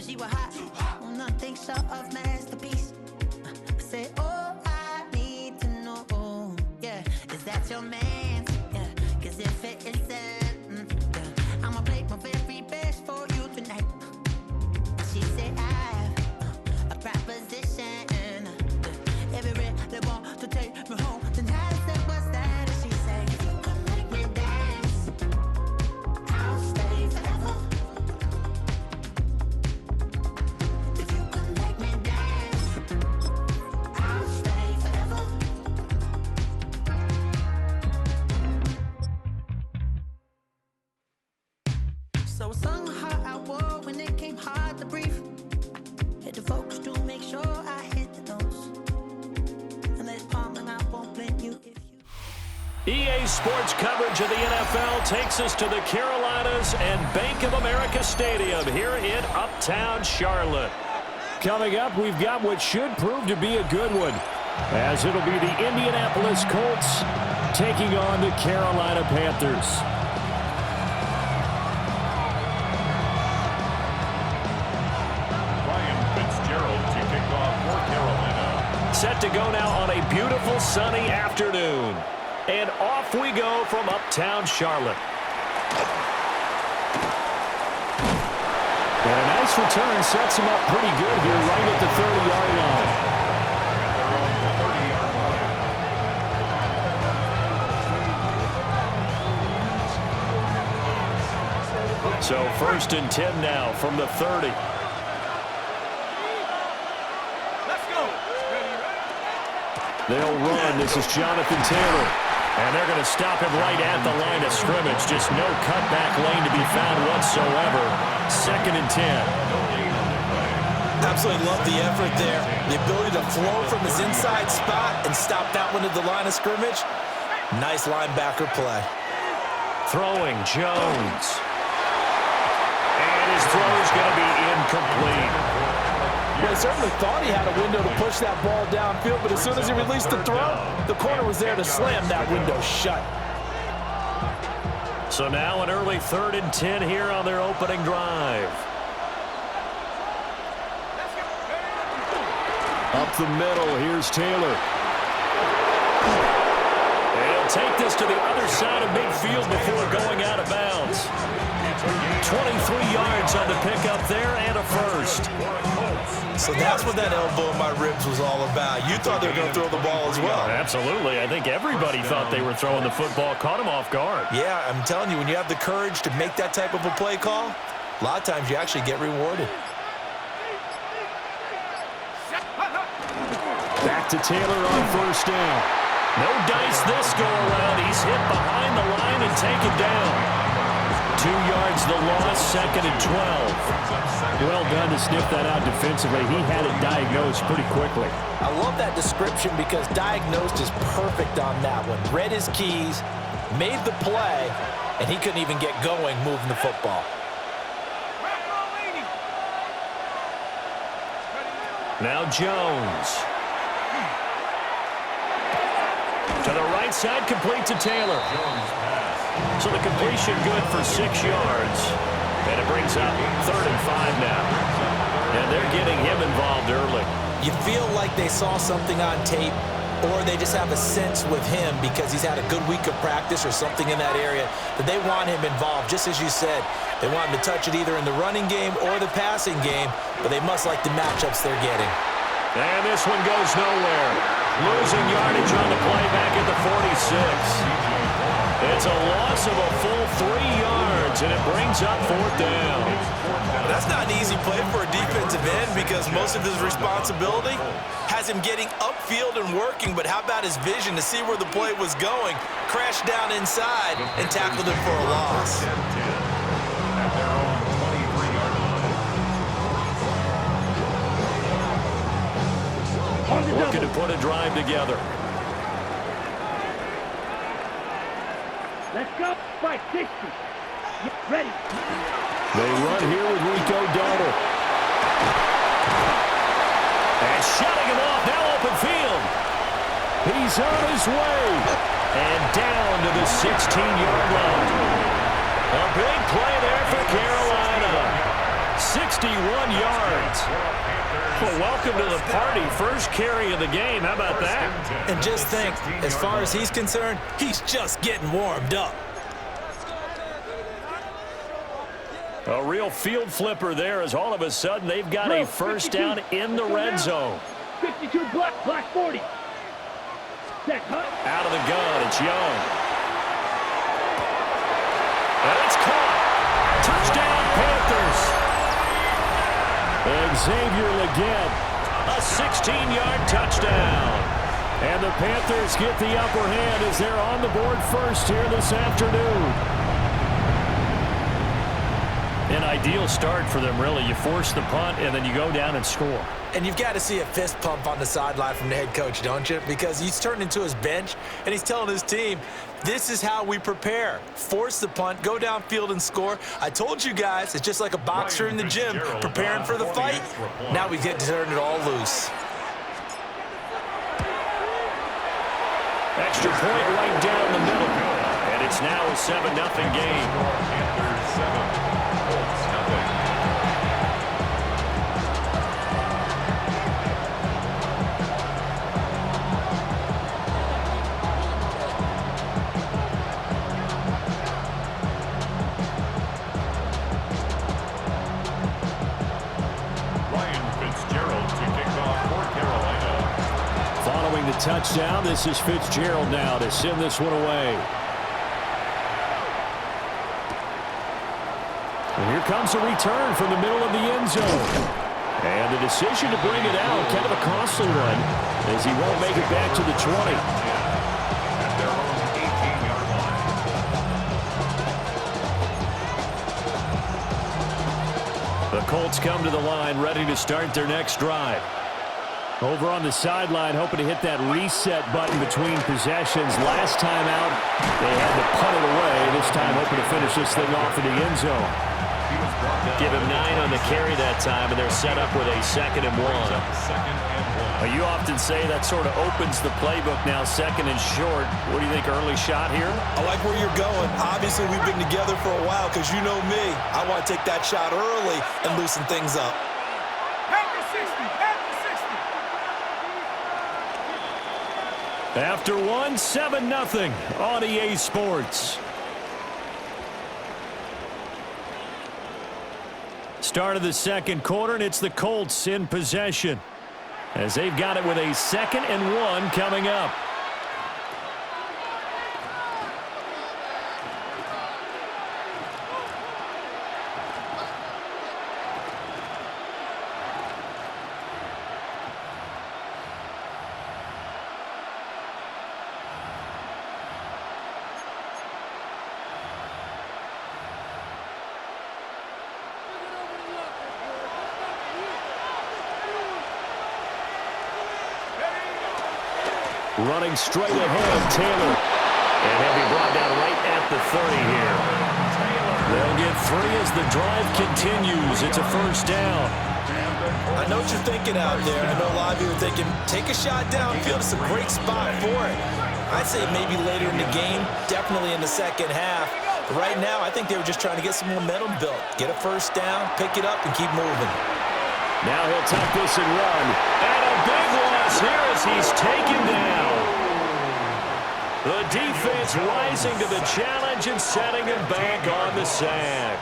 She was hot, nothing short of masterpiece. I said, oh, I need to know, yeah, is that your man? Yeah, cause if it isn't, yeah, I'ma play my very best for you tonight. She said, I have a proposition. Every red, they want to take me home tonight. I said, what's that? And she said, if you come make me dance, I'll stay forever. If you come make me dance, I'll stay forever. So I sung how I wore when it came hard to breathe. Hit the focus to make sure I hit the notes. And let's palm and I won't blame you if you... EA Sports coverage of the NFL takes us to the Carolinas and Bank of America Stadium here in Uptown Charlotte. Coming up, we've got what should prove to be a good one, as it'll be the Indianapolis Colts taking on the Carolina Panthers. Set to go now on a beautiful sunny afternoon. And off we go from Uptown Charlotte. And a nice return sets him up pretty good here right at the 30-yard line. So 1st and 10 now from the 30. They'll run. This is Jonathan Taylor. And they're going to stop him right at the line of scrimmage. Just no cutback lane to be found whatsoever. 2nd and 10. Absolutely love the effort there. The ability to flow from his inside spot and stop that one at the line of scrimmage. Nice linebacker play. Throwing Jones. And his throw is going to be incomplete. Well, he certainly thought he had a window to push that ball downfield, but as soon as he released the throw, the corner was there to slam that window shut. So now an early 3rd and 10 here on their opening drive. Up the middle, here's Taylor. He'll take this to the other side of midfield before going out of bounds. 23 yards on the pickup there and a first. So that's what that elbow in my ribs was all about. You thought they were going to throw the ball as well. Absolutely. I think everybody thought they were throwing the football, caught him off guard. Yeah, I'm telling you, when you have the courage to make that type of a play call, a lot of times you actually get rewarded. Back to Taylor on 1st down. No dice this go around. He's hit behind the line and taken down. 2 yards the loss, 2nd and 12. Well done to sniff that out defensively. He had it diagnosed pretty quickly. I love that description because diagnosed is perfect on that one. Read his keys, made the play, and he couldn't even get going moving the football. Now Jones. To the right side, complete to Taylor. So the completion good for 6 yards. And it brings up 3rd and 5 now. And they're getting him involved early. You feel like they saw something on tape, or they just have a sense with him because he's had a good week of practice or something in that area that they want him involved. Just as you said, they want him to touch it either in the running game or the passing game, but they must like the matchups they're getting. And this one goes nowhere. Losing yardage on the play back at the 46. It's a loss of a full 3 yards, and it brings up 4th down. That's not an easy play for a defensive end because most of his responsibility has him getting upfield and working, but how about his vision to see where the play was going, crashed down inside, and tackled it for a loss. Looking to put a drive together. Let's go. 560. Ready. They run here with Rico Dowdle. And shutting him off. Now open field. He's on his way. And down to the 16-yard line. A big play there for Carolina. 61 yards. Well, welcome to the party. First carry of the game. How about that? And just think, as far as he's concerned, he's just getting warmed up. A real field flipper there as all of a sudden they've got a first down in the red zone. 52 black 40. Set, Out of the gun, it's Young. And it's caught. Touchdown, Panthers. Xavier Legette, a 16-yard touchdown. And the Panthers get the upper hand as they're on the board first here this afternoon. An ideal start for them, really. You force the punt, and then you go down and score. And you've got to see a fist pump on the sideline from the head coach, don't you? Because he's turned into his bench, and he's telling his team, this is how we prepare. Force the punt, go downfield and score. I told you guys, it's just like a boxer in the gym preparing for the fight. Now we get to turn it all loose. Extra point right down the middle. And it's now a 7-0 game. Touchdown. This is Fitzgerald now to send this one away. And here comes a return from the middle of the end zone. And the decision to bring it out, kind of a costly one, as he won't make it back to the 20. The Colts come to the line, ready to start their next drive. Over on the sideline, hoping to hit that reset button between possessions. Last time out, they had to punt it away. This time, hoping to finish this thing off in the end zone. Give him 9 on the carry that time, and they're set up with a 2nd and 1. You often say that sort of opens the playbook now, 2nd and short. What do you think, early shot here? I like where you're going. Obviously, we've been together for a while because you know me. I want to take that shot early and loosen things up. After one, 7-0 on EA Sports. Start of the second quarter, and it's the Colts in possession as they've got it with a 2nd and 1 coming up. Running straight ahead, Taylor. And he'll be brought down right at the 30 here. They'll get 3 as the drive continues. It's a first down. I know what you're thinking out there. I know a lot of you are thinking, take a shot downfield. It's a great spot for it. I'd say maybe later in the game, definitely in the second half. But right now, I think they were just trying to get some momentum built. Get a first down, pick it up, and keep moving. Now he'll tuck this and run. And a big loss here as he's taken down. The defense rising to the challenge and setting him back on the sack.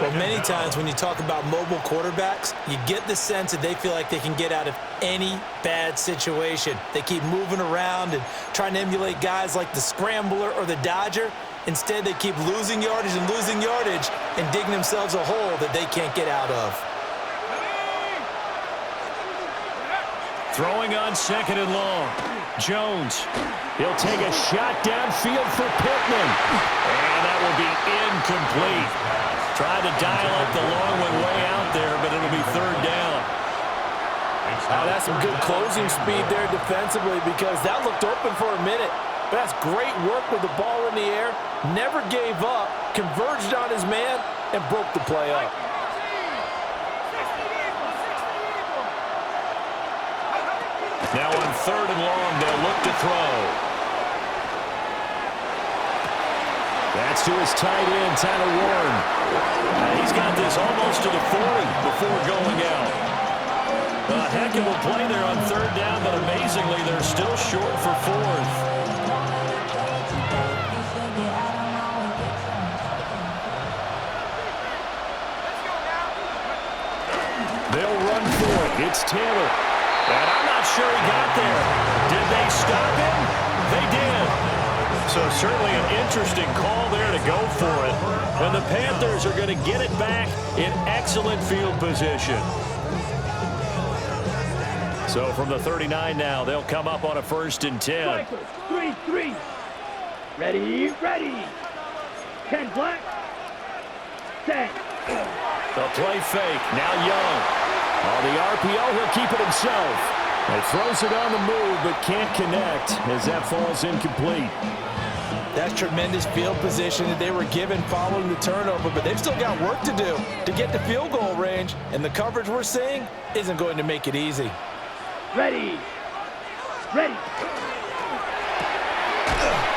Well, many times when you talk about mobile quarterbacks, you get the sense that they feel like they can get out of any bad situation. They keep moving around and trying to emulate guys like the Scrambler or the Dodger. Instead, they keep losing yardage and digging themselves a hole that they can't get out of. Throwing on 2nd and long. Jones. He'll take a shot downfield for Pittman. And that will be incomplete. Tried to dial up the long one way out there, but it'll be 3rd down. That's some good closing speed there defensively because that looked open for a minute. But that's great work with the ball in the air. Never gave up, converged on his man, and broke the play up. Now on 3rd and long, they'll look to throw. That's to his tight end, Tyler Warren. He's got this almost to the 40. before going out. A heck of a play there on third down, but amazingly, they're still short for fourth. They'll run for it. It's Taylor. And I'm not sure he got there. Did they stop him? They did. So certainly an interesting call there to go for it. And the Panthers are going to get it back in excellent field position. So from the 39 now, they'll come up on a 1st and 10. 3-3. Ready, ready. 10 black. Set. The play fake. Now Young. On the RPO, he'll keep it himself. He throws it on the move, but can't connect as that falls incomplete. That's tremendous field position that they were given following the turnover, but they've still got work to do to get to field goal range, and the coverage we're seeing isn't going to make it easy. Ready. Ready.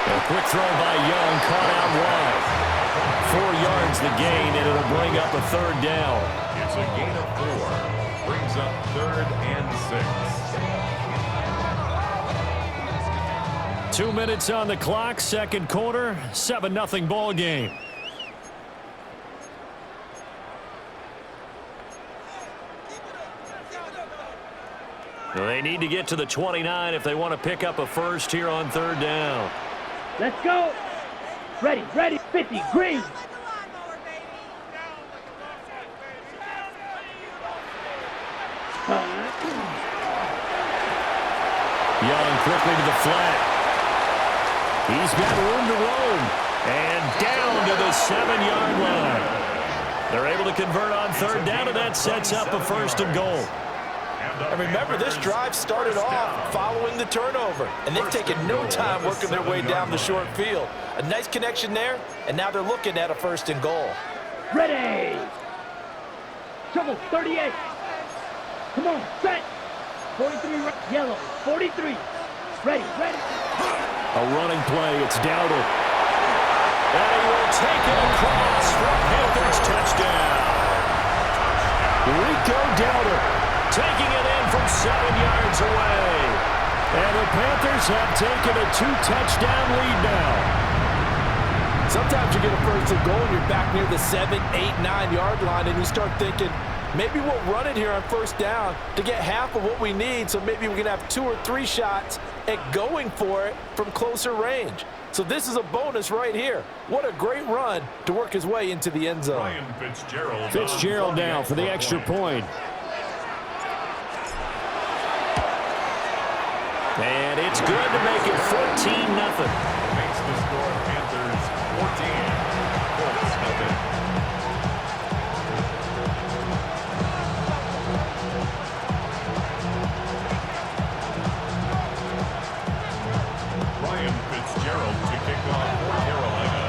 A quick throw by Young, caught out wide. 4 yards the gain, and it'll bring up a 3rd down. It's a gain of 4. Brings up 3rd and 6. 2 minutes on the clock, second quarter, 7-0 ball game. They need to get to the 29 if they want to pick up a first here on 3rd down. Let's go. Ready, ready. 50, green. Young quickly to the flat. He's got room to roam. And down to the 7-yard line. They're able to convert on 3rd down, and that sets up a 1st and goal. And remember, this drive started off following the turnover, and they've taken no time working their way down the short field. A nice connection there, and now they're looking at a 1st and goal. Ready. Trouble, 38. Come on, set. 43, yellow, 43. Ready, ready. A running play, it's Dowdle. And he will take it across for a Panthers touchdown. Rico Dowdle taking it in from 7 yards away. And the Panthers have taken a 2-touchdown lead now. Sometimes you get a 1st and goal and you're back near the 7, 8, 9-yard line, and you start thinking, maybe we'll run it here on 1st down to get half of what we need, so maybe we can have 2 or 3 shots at going for it from closer range. So this is a bonus right here. What a great run to work his way into the end zone. Fitzgerald now for the extra point. And it's good to make it 14-0. Makes the score Panthers 14, Colts nothing. Ryan Fitzgerald to kick off for Carolina.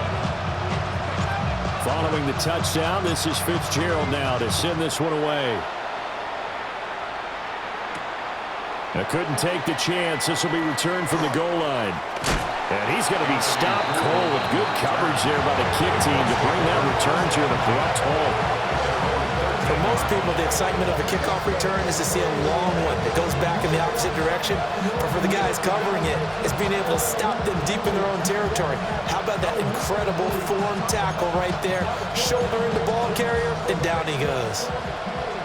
Following the touchdown, this is Fitzgerald now to send this one away. Couldn't take the chance. This will be returned from the goal line. And he's going to be stopped cold with good coverage there by the kick team to bring that return to an abrupt halt. For most people, the excitement of a kickoff return is to see a long one that goes back in the opposite direction. But for the guys covering it, it's being able to stop them deep in their own territory. How about that incredible form tackle right there? Shoulder in the ball carrier, and down he goes.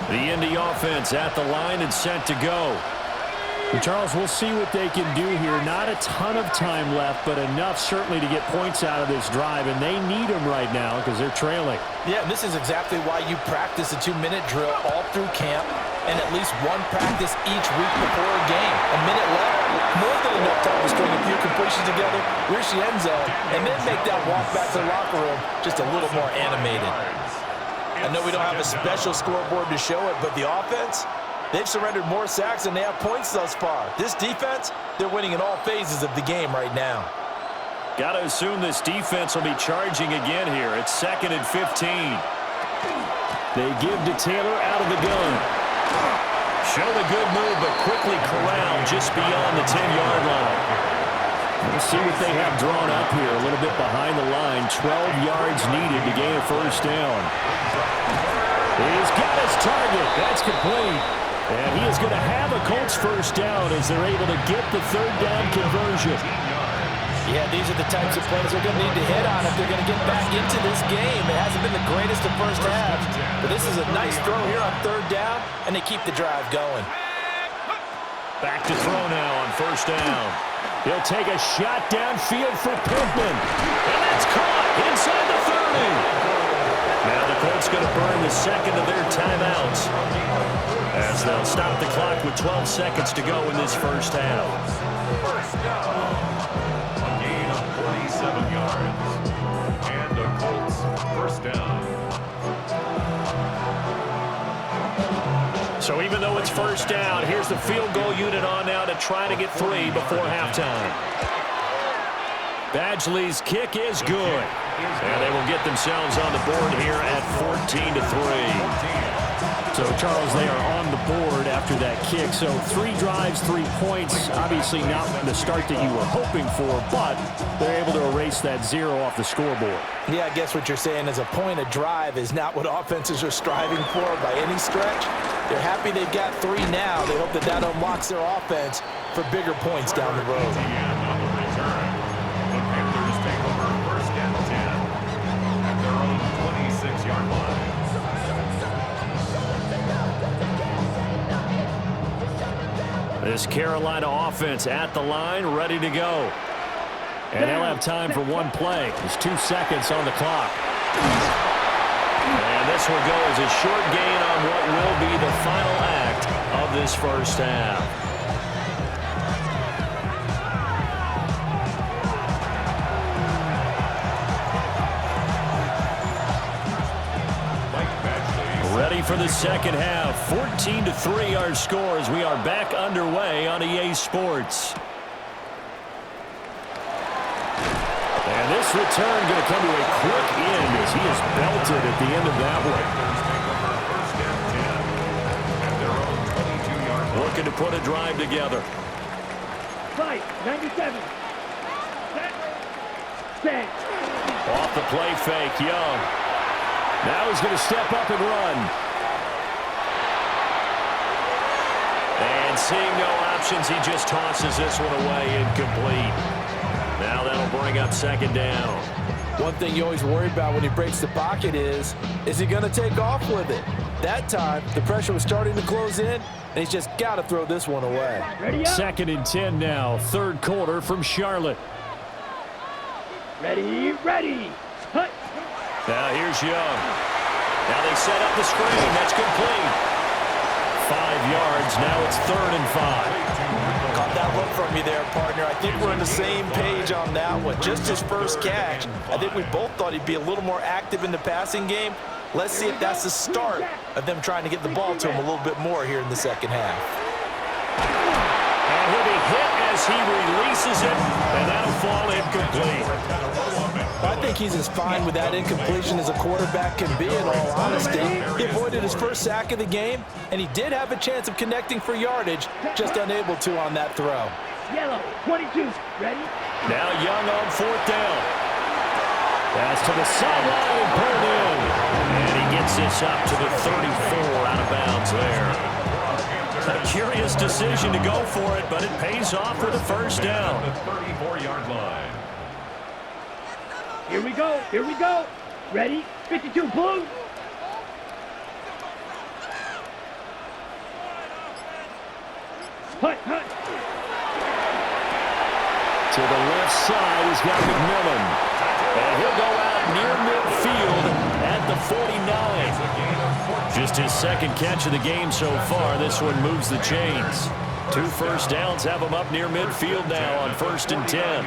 The Indy offense at the line and set to go. Charles, we'll see what they can do here. Not a ton of time left, but enough certainly to get points out of this drive, and they need them right now because they're trailing. Yeah, and this is exactly why you practice a 2-minute drill all through camp and at least one practice each week before a game. A minute left, more than enough time to string a few completions together, reach the end zone, and then make that walk back to the locker room just a little more animated. I know we don't have a special scoreboard to show it, but the offense, they've surrendered more sacks than they have points thus far. This defense, they're winning in all phases of the game right now. Got to assume this defense will be charging again here. It's 2nd and 15. They give to Taylor out of the gun. Show the good move, but quickly corralled just beyond the 10-yard line. We'll see what they have drawn up here. A little bit behind the line. 12 yards needed to gain a 1st down. He's got his target. That's complete. And he is going to have a Colts first down as they're able to get the third down conversion. Yeah, these are the types of plays they're going to need to hit on if they're going to get back into this game. It hasn't been the greatest of first halves, but this is a nice throw here on third down, and they keep the drive going. Back to throw now on first down. He'll take a shot downfield for Pittman. And that's caught inside the 30. Now the Colts going to burn the second of their timeouts as they'll stop the clock with 12 seconds to go in this first half. First down. A gain of 47 yards. And the Colts first down. So even though it's first down, here's the field goal unit on now to try to get 3 before halftime. Badgley's kick is good. And they will get themselves on the board here at 14-3. So, Charles, they are on the board after that kick. So 3 drives, 3 points. Obviously not the start that you were hoping for, but they're able to erase that 0 off the scoreboard. Yeah, I guess what you're saying is a point a drive is not what offenses are striving for by any stretch. They're happy they've got 3 now. They hope that that unlocks their offense for bigger points down the road. This Carolina offense at the line, ready to go. And they'll have time for 1 play. There's 2 seconds on the clock. And this will go as a short gain on what will be the final act of this first half. Ready for the second half. 14-3 our score as we are back underway on EA Sports. And this return going to come to a quick end as he is belted at the end of that one. Looking to put a drive together. Fight, 97. Set. Off the play fake, Young. Now he's going to step up and run. And seeing no options, he just tosses this one away, incomplete. Now that'll bring up second down. One thing you always worry about when he breaks the pocket is he going to take off with it? That time, the pressure was starting to close in, and he's just got to throw this one away. Ready up. 2nd and 10 now, 3rd quarter from Charlotte. Ready, ready. Hut. Now here's Young. Now they set up the screen. That's complete. 5 yards. Now it's 3rd and 5. Caught that look from you there, partner. I think we're on the same page on that one. Just his first catch. I think we both thought he'd be a little more active in the passing game. Let's see if that's the start of them trying to get the ball to him a little bit more here in the second half. And he'll be hit as he releases it, and that'll fall incomplete. I think he's as fine with that incompletion as a quarterback can be, in all honesty. He avoided his first sack of the game, and he did have a chance of connecting for yardage, just unable to on that throw. Yellow, 22. Ready? Now Young on 4th down. Pass to the sideline and pulled in. And he gets this up to the 34 out of bounds there. A curious decision to go for it, but it pays off with a first down. The 34-yard line. Here we go. Here we go. Ready? 52 blue. Hut, hut. To the left side, he's got McMillan. And he'll go out near midfield at the 49. Just his 2nd catch of the game so far. This one moves the chains. 2 first downs have him up near midfield now on 1st and 10.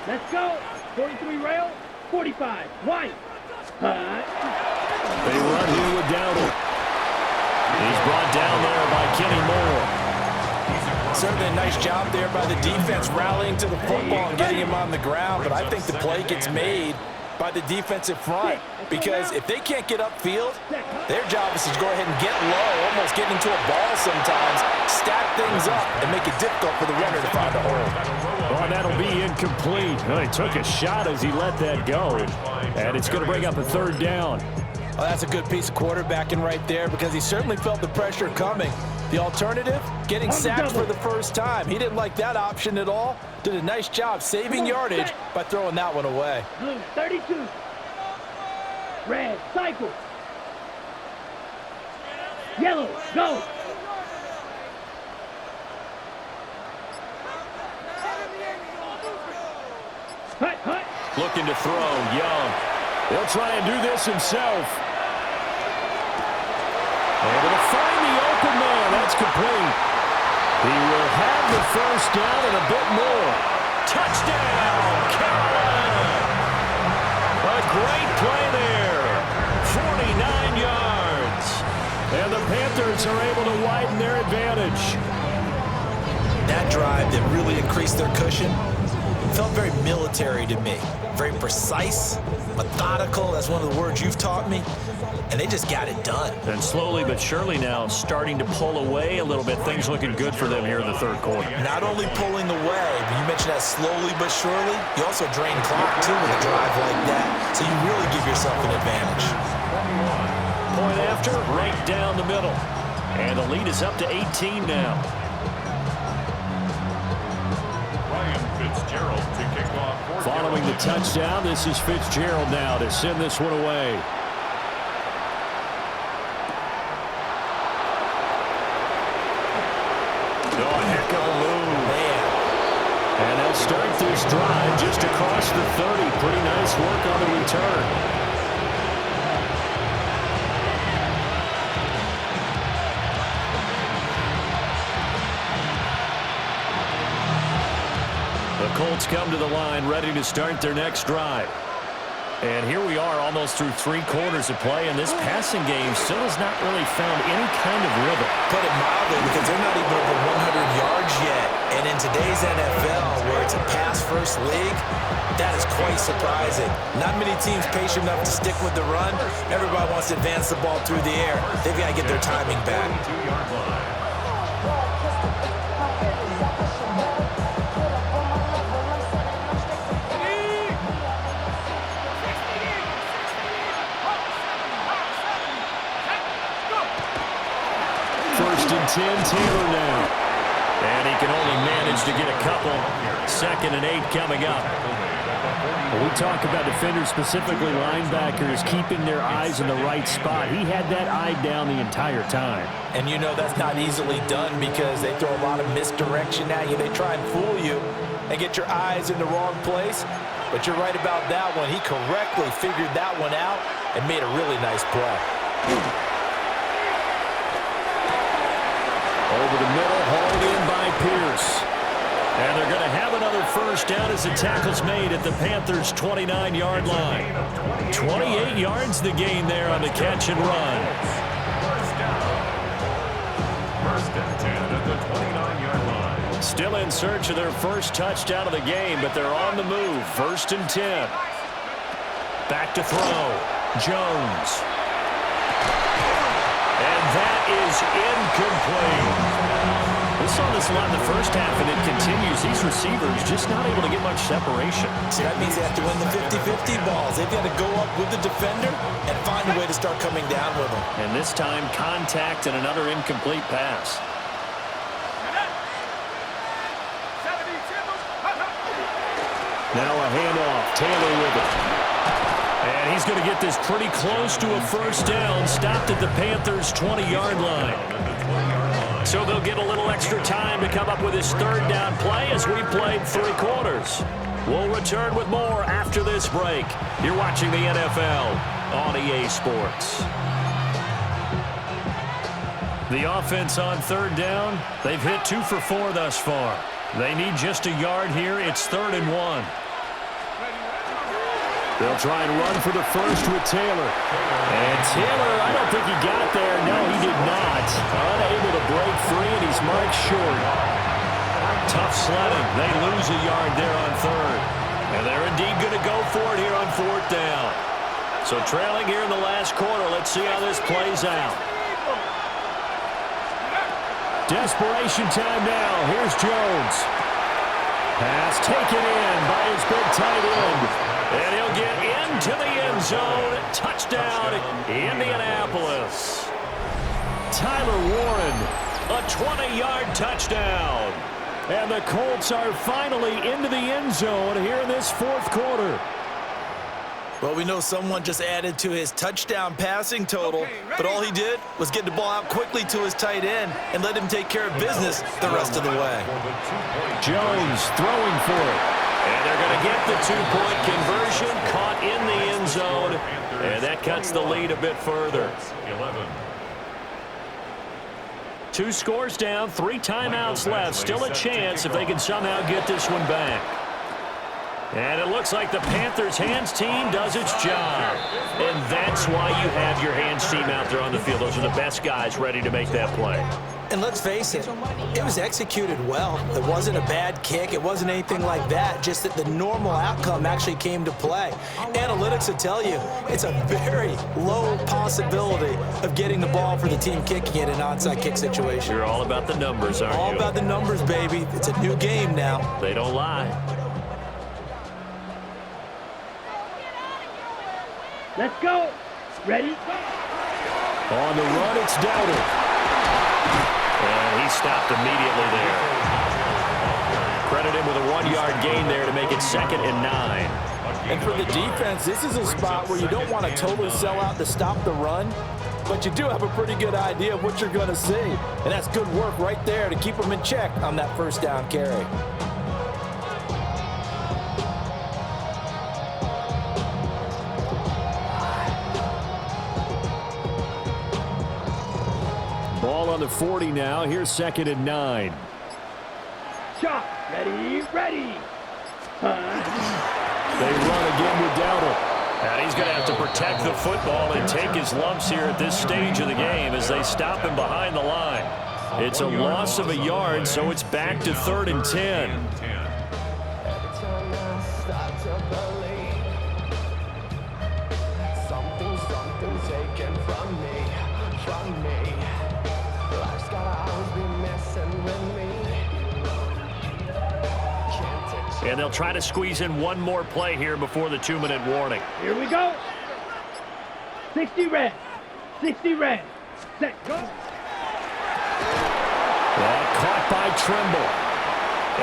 Let's go. 43 rail, 45. White. Hut. They run here with Dowdle. He's brought down there by Kenny Moore. Certainly a nice job there by the defense rallying to the football and getting him on the ground, but I think the play gets made by the defensive front because if they can't get upfield, their job is to go ahead and get low, almost get into a ball sometimes, stack things up, and make it difficult for the runner to find a hole. Well, that'll be incomplete. Well, he took a shot as he let that go, and it's going to bring up a 3rd down. Well, that's a good piece of quarterbacking right there because he certainly felt the pressure coming. The alternative, getting sacked for the first time. He didn't like that option at all. Did a nice job saving yardage by throwing that one away. Blue, 32. Red, cycle. Yellow, go. Hut, hut. Looking to throw, Young. He'll try and do this himself. Able to find the open man. That's complete. He will have the first down and a bit more. Touchdown, Carolina. A great play there. 49 yards. And the Panthers are able to widen their advantage. That drive that really increased their cushion felt very military to me. Very precise, methodical. That's one of the words you've taught me. And they just got it done. And slowly but surely now starting to pull away a little bit. Things looking good for them here in the third quarter. Not only pulling away, but you mentioned that slowly but surely. You also drain clock, too, with a drive like that. So you really give yourself an advantage. Point after, right down the middle. And the lead is up to 18 now. Fitzgerald to kick off. Following the touchdown, this is Fitzgerald now to send this one away. Oh, a heck of a move. Man. And they'll start this drive just across the 30. Pretty nice work on the return. Colts come to the line ready to start their next drive. And here we are almost through 3 quarters of play, and this passing game still has not really found any kind of rhythm. Put it mildly, because they're not even over 100 yards yet. And in today's NFL, where it's a pass-first league, that is quite surprising. Not many teams patient enough to stick with the run. Everybody wants to advance the ball through the air. They've got to get their timing back. 2-yard line. First and 10, Taylor now. And he can only manage to get a couple. 2nd and 8 coming up. When we talk about defenders, specifically linebackers, keeping their eyes in the right spot. He had that eye down the entire time. And you know that's not easily done because they throw a lot of misdirection at you. They try and fool you and get your eyes in the wrong place. But you're right about that one. He correctly figured that one out and made a really nice play. Over the middle, hauled in by Pierce. And they're going to have another first down as the tackle's made at the Panthers' 29-yard line. 28 yards the gain there on the catch and run. First and 10 at the 29-yard line. Still in search of their first touchdown of the game, but they're on the move. 1st and 10. Back to throw. Jones. And that is incomplete. We saw this a lot in the first half, and it continues. These receivers just not able to get much separation. See, that means they have to win the 50-50 balls. They've got to go up with the defender and find a way to start coming down with them. And this time, contact and another incomplete pass. Now a handoff. Taylor with it. And he's going to get this pretty close to a first down. Stopped at the Panthers' 20-yard line. So they'll get a little extra time to come up with his 3rd down play as we played 3 quarters. We'll return with more after this break. You're watching the NFL on EA Sports. The offense on 3rd down, they've hit 2 for 4 thus far. They need just a yard here. It's 3rd and 1. They'll try and run for the first with Taylor. And Taylor, I don't think he got there. No, he did not. Unable to break free, and he's marked short. Tough sledding. They lose a yard there on 3rd. And they're indeed going to go for it here on 4th down. So trailing here in the last quarter. Let's see how this plays out. Desperation time now. Here's Jones. Pass taken in by his big tight end. And he'll get into the end zone. Touchdown, Indianapolis. Tyler Warren, a 20-yard touchdown. And the Colts are finally into the end zone here in this fourth quarter. Well, we know someone just added to his touchdown passing total, but all he did was get the ball out quickly to his tight end and let him take care of business the rest of the way. Jones throwing for it. And they're going to get the two-point conversion, caught in the end zone, and that cuts the lead a bit further. 11. 2 scores down, 3 timeouts left. Still a chance if they can somehow get this one back. And it looks like the Panthers' hands team does its job. And that's why you have your hands team out there on the field. Those are the best guys ready to make that play. And let's face it, it was executed well. It wasn't a bad kick. It wasn't anything like that. Just that the normal outcome actually came to play. Analytics will tell you it's a very low possibility of getting the ball for the team kicking it in an onside kick situation. You're all about the numbers, aren't you? All about the numbers, baby. It's a new game now. They don't lie. Let's go. Ready? On the run, it's Dowdle. And he stopped immediately there. Credit him with a 1-yard gain there to make it 2nd and 9. And for the defense, this is a spot where you don't want to totally sell out to stop the run, but you do have a pretty good idea of what you're going to see. And that's good work right there to keep them in check on that first down carry. Ball on the 40 now. Here's 2nd and 9. Shot. Ready, ready. They run again with Dowdle. And he's going to have to protect the football and take his lumps here at this stage of the game as they stop him behind the line. It's a loss of a yard, so it's back to 3rd and 10. And they'll try to squeeze in one more play here before the 2-minute warning. Here we go. 60 red. 60 red. Set, go. Well, caught by Trimble.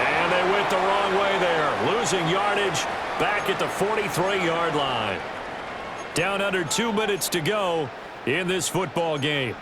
And they went the wrong way there. Losing yardage back at the 43-yard line. Down under 2 minutes to go in this football game.